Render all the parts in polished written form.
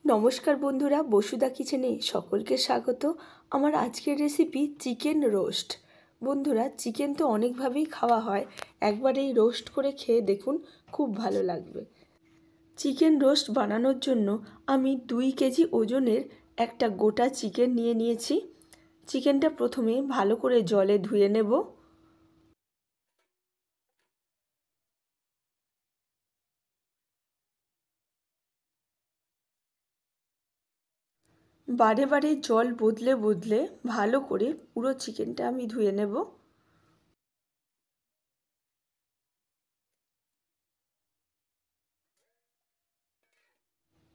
নমস্কার বন্ধুরা, বসুধা কিচেনে সকলকে স্বাগত। আমার আজকের রেসিপি চিকেন রোস্ট। বন্ধুরা, চিকেন তো অনেকভাবেই খাওয়া হয়, একবার এই রোস্ট করে খেয়ে দেখুন, খুব ভালো লাগবে। চিকেন রোস্ট বানানোর জন্য আমি 2 কেজি ওজনের একটা গোটা চিকেন নিয়ে নিয়েছি। চিকেনটা প্রথমে ভালো করে জলে ধুয়ে নেব। বারে বারে জল বদলে বদলে ভালো করে পুরো চিকেনটা আমি ধুয়ে নেব।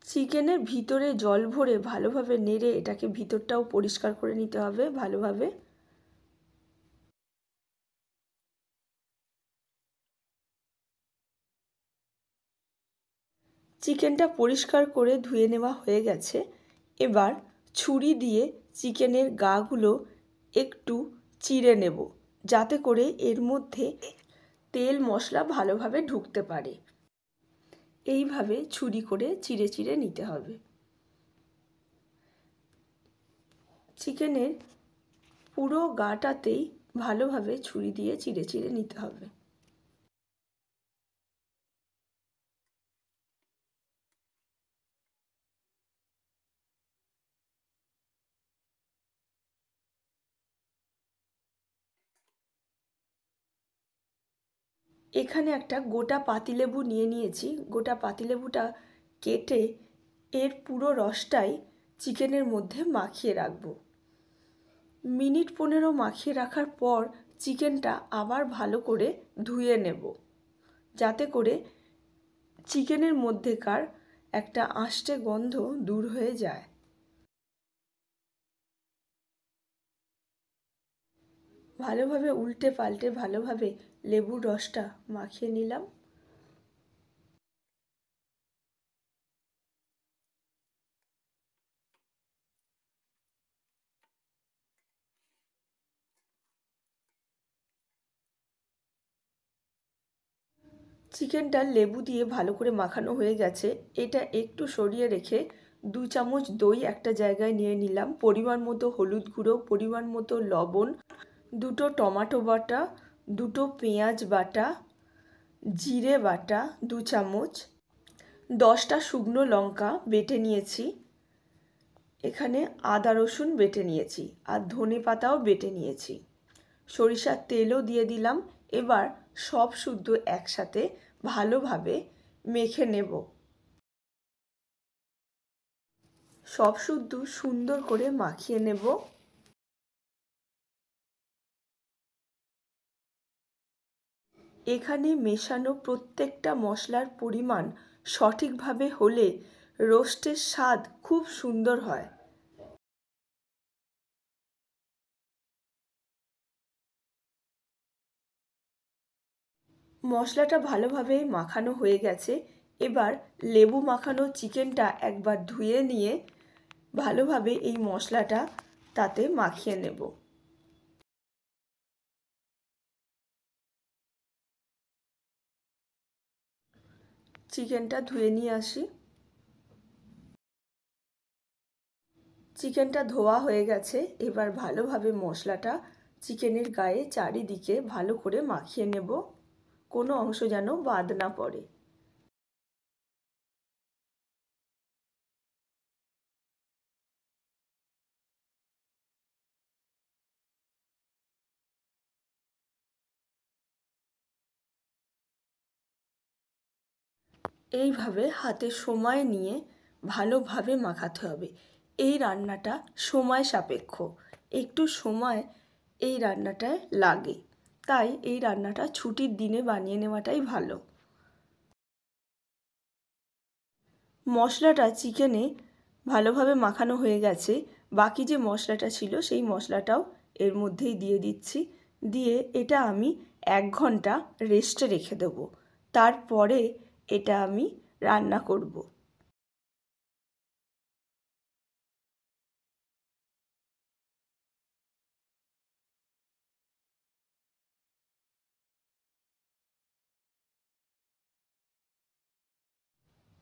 চিকেনের ভিতরে জল ভরে ভালোভাবে নেড়ে এটাকে ভিতরটাও পরিষ্কার করে নিতে হবে ভালোভাবে। চিকেনটা পরিষ্কার করে ধুয়ে নেওয়া হয়ে গেছে। এবার ছুরি দিয়ে চিকেনের গাগুলো একটু চিড়ে নেব, যাতে করে এর মধ্যে তেল মশলা ভালোভাবে ঢুকতে পারে। এইভাবে ছুরি করে চিড়ে চিড়ে নিতে হবে। চিকেনের পুরো গাটাতেই ভালোভাবে ছুরি দিয়ে চিড়ে চিড়ে নিতে হবে। এখানে একটা গোটা পাতিলেবু নিয়ে নিয়েছি। গোটা পাতিলেবুটা কেটে এর পুরো রসটাই চিকেনের মধ্যে মাখিয়ে রাখবো। মিনিট 15 মাখিয়ে রাখার পর চিকেনটা আবার ভালো করে ধুয়ে নেব, যাতে করে চিকেনের মধ্যেকার একটা আষ্টে গন্ধ দূর হয়ে যায়। ভালোভাবে উল্টে পাল্টে ভালোভাবে লেবুর রসটা মাখিয়ে নিলাম। চিকেনটা লেবু দিয়ে ভালো করে মাখানো হয়ে গেছে। এটা একটু সরিয়ে রেখে 2 চামচ দই একটা জায়গায় নিয়ে নিলাম, পরিমাণ মতো হলুদ গুঁড়ো, পরিমাণ মতো লবণ, 2টো টমেটো বাটা, 2টো পেঁয়াজ বাটা, জিরে বাটা 2 চামচ, 10টা শুকনো লঙ্কা বেটে নিয়েছি, এখানে আদা রসুন বেটে নিয়েছি, আর ধনে পাতাও বেটে নিয়েছি, সরিষার তেলও দিয়ে দিলাম। এবার সব শুদ্ধ একসাথে ভালোভাবে মেখে নেব। সব শুদ্ধ সুন্দর করে মাখিয়ে নেব। এখানে মেশানো প্রত্যেকটা মশলার পরিমাণ সঠিকভাবে হলে রোস্টের স্বাদ খুব সুন্দর হয়। মশলাটা ভালোভাবে মাখানো হয়ে গেছে। এবার লেবু মাখানো চিকেনটা একবার ধুয়ে নিয়ে ভালোভাবে এই মশলাটা তাতে মাখিয়ে নেব। চিকেনটা ধুয়ে নিয়ে আসি। চিকেনটা ধোয়া হয়ে গেছে। এবার ভালোভাবে মশলাটা চিকেনের গায়ে চারিদিকে ভালো করে মাখিয়ে নেব, কোনো অংশ যেন বাদ না পড়ে। এইভাবে হাতে সময় নিয়ে ভালোভাবে মাখাতে হবে। এই রান্নাটা সময় সাপেক্ষ, একটু সময় এই রান্নাটায় লাগে, তাই এই রান্নাটা ছুটির দিনে বানিয়ে নেওয়াটাই ভালো। মশলাটা চিকেনে ভালোভাবে মাখানো হয়ে গেছে। বাকি যে মশলাটা ছিল সেই মশলাটাও এর মধ্যেই দিয়ে দিচ্ছি। দিয়ে এটা আমি 1 ঘন্টা রেস্টে রেখে দেবো। তারপরে এটা আমি রান্না করব।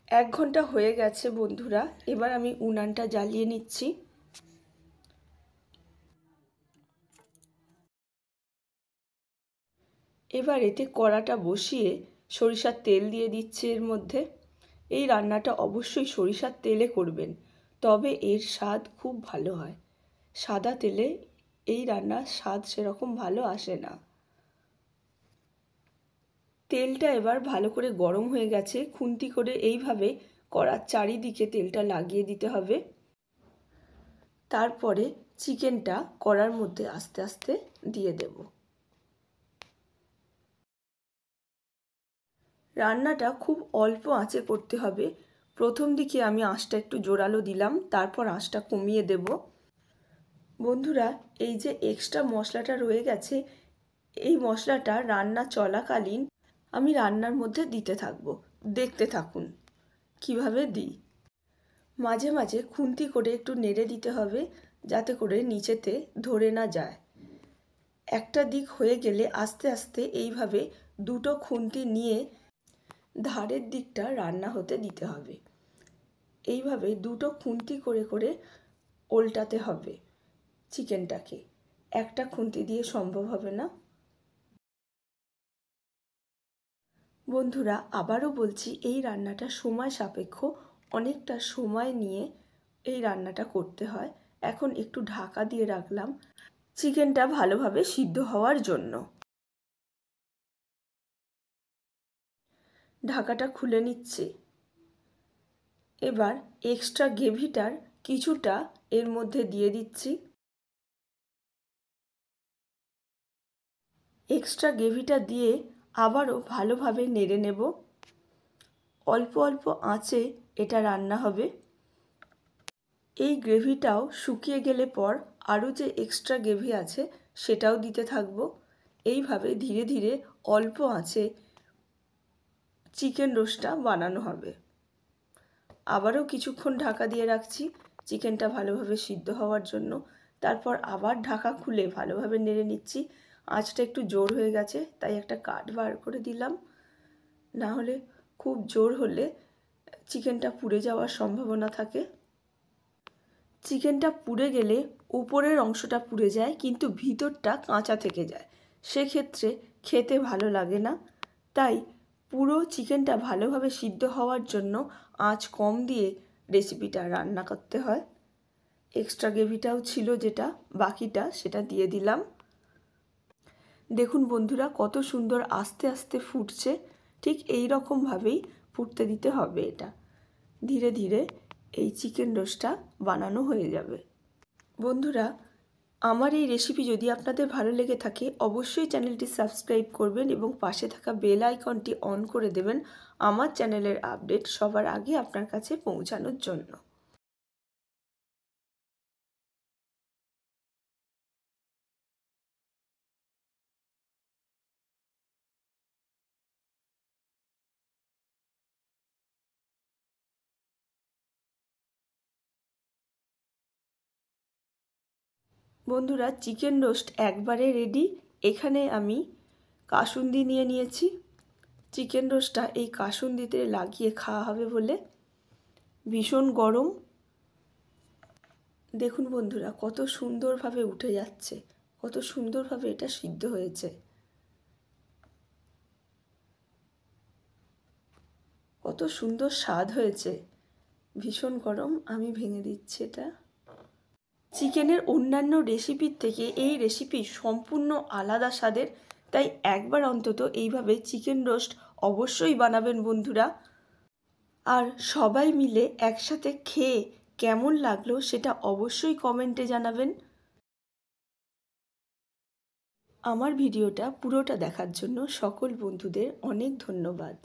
1 ঘন্টা হয়ে গেছে বন্ধুরা। এবার আমি উনানটা জ্বালিয়ে নিচ্ছি। এবার এতে কড়াটা বসিয়ে সরিষার তেল দিয়ে দিচ্ছি এর মধ্যে। এই রান্নাটা অবশ্যই সরিষার তেলে করবেন, তবে এর স্বাদ খুব ভালো হয়। সাদা তেলে এই রান্নার স্বাদ সেরকম ভালো আসে না। তেলটা এবার ভালো করে গরম হয়ে গেছে। খুন্তি করে এইভাবে কড়ার চারিদিকে তেলটা লাগিয়ে দিতে হবে। তারপরে চিকেনটা কড়ার মধ্যে আস্তে আস্তে দিয়ে দেব। রান্নাটা খুব অল্প আঁচে করতে হবে। প্রথম দিকে আমি আঁচটা একটু জোরালো দিলাম, তারপর আঁচটা কমিয়ে দেব। বন্ধুরা, এই যে এক্সট্রা মশলাটা রয়ে গেছে, এই মশলাটা রান্না চলাকালীন আমি রান্নার মধ্যে দিতে থাকবো। দেখতে থাকুন কিভাবে দিই। মাঝে মাঝে খুন্তি করে একটু নেড়ে দিতে হবে, যাতে করে নিচেতে ধরে না যায়। একটা দিক হয়ে গেলে আস্তে আস্তে এইভাবে দুটো খুন্তি নিয়ে ধারের দিকটা রান্না হতে দিতে হবে। এইভাবে দুটো খুন্তি করে করে উল্টাতে হবে চিকেনটাকে। একটা খুন্তি দিয়ে সম্ভব হবে না। বন্ধুরা, আবারও বলছি, এই রান্নাটা সময় সাপেক্ষ, অনেকটা সময় নিয়ে এই রান্নাটা করতে হয়। এখন একটু ঢাকা দিয়ে রাখলাম চিকেনটা ভালোভাবে সিদ্ধ হওয়ার জন্য। ঢাকাটা খুলে নিচ্ছি। এবার এক্সট্রা গ্রেভিটার কিছুটা এর মধ্যে দিয়ে দিচ্ছি। এক্সট্রা গ্রেভিটা দিয়ে আবারও ভালোভাবে নেড়ে নেব। অল্প অল্প আঁচে এটা রান্না হবে। এই গ্রেভিটাও শুকিয়ে গেলে পর আরও যে এক্সট্রা গ্রেভি আছে সেটাও দিতে থাকবো। এইভাবে ধীরে ধীরে অল্প আঁচে চিকেন রোস্টটা বানানো হবে। আবারও কিছুক্ষণ ঢাকা দিয়ে রাখছি চিকেনটা ভালোভাবে সিদ্ধ হওয়ার জন্য। তারপর আবার ঢাকা খুলে ভালোভাবে নেড়ে নিচ্ছি। আঁচটা একটু জোর হয়ে গেছে, তাই একটা কাঠ বার করে দিলাম। না হলে খুব জোর হলে চিকেনটা পুড়ে যাওয়ার সম্ভাবনা থাকে। চিকেনটা পুড়ে গেলে উপরের অংশটা পুড়ে যায়, কিন্তু ভিতরটা কাঁচা থেকে যায়। সেক্ষেত্রে খেতে ভালো লাগে না। তাই পুরো চিকেনটা ভালোভাবে সিদ্ধ হওয়ার জন্য আঁচ কম দিয়ে রেসিপিটা রান্না করতে হয়। এক্সট্রা গ্রেভিটাও ছিল যেটা বাকিটা, সেটা দিয়ে দিলাম। দেখুন বন্ধুরা, কত সুন্দর আস্তে আস্তে ফুটছে। ঠিক এই রকমভাবেই ফুটতে দিতে হবে। এটা ধীরে ধীরে এই চিকেন রোস্টটা বানানো হয়ে যাবে। বন্ধুরা, আমার এই রেসিপি যদি আপনাদের ভালো লেগে থাকে অবশ্যই চ্যানেলটি সাবস্ক্রাইব করবেন এবং পাশে থাকা বেল আইকনটি অন করে দেবেন আমার চ্যানেলের আপডেট সবার আগে আপনার কাছে পৌঁছানোর জন্য। বন্ধুরা, চিকেন রোস্ট একবারে রেডি। এখানে আমি কাসুন্দি নিয়ে নিয়েছি। চিকেন রোস্টটা এই কাসুন্দিতে লাগিয়ে খাওয়া হবে বলে। ভীষণ গরম। দেখুন বন্ধুরা, কত সুন্দরভাবে উঠে যাচ্ছে, কত সুন্দরভাবে এটা সিদ্ধ হয়েছে, কত সুন্দর স্বাদ হয়েছে। ভীষণ গরম, আমি ভেঙে দিচ্ছি এটা। চিকেনের অন্যান্য রেসিপির থেকে এই রেসিপি সম্পূর্ণ আলাদা স্বাদের, তাই একবার অন্তত এইভাবে চিকেন রোস্ট অবশ্যই বানাবেন বন্ধুরা। আর সবাই মিলে একসাথে খেয়ে কেমন লাগলো সেটা অবশ্যই কমেন্টে জানাবেন। আমার ভিডিওটা পুরোটা দেখার জন্য সকল বন্ধুদের অনেক ধন্যবাদ।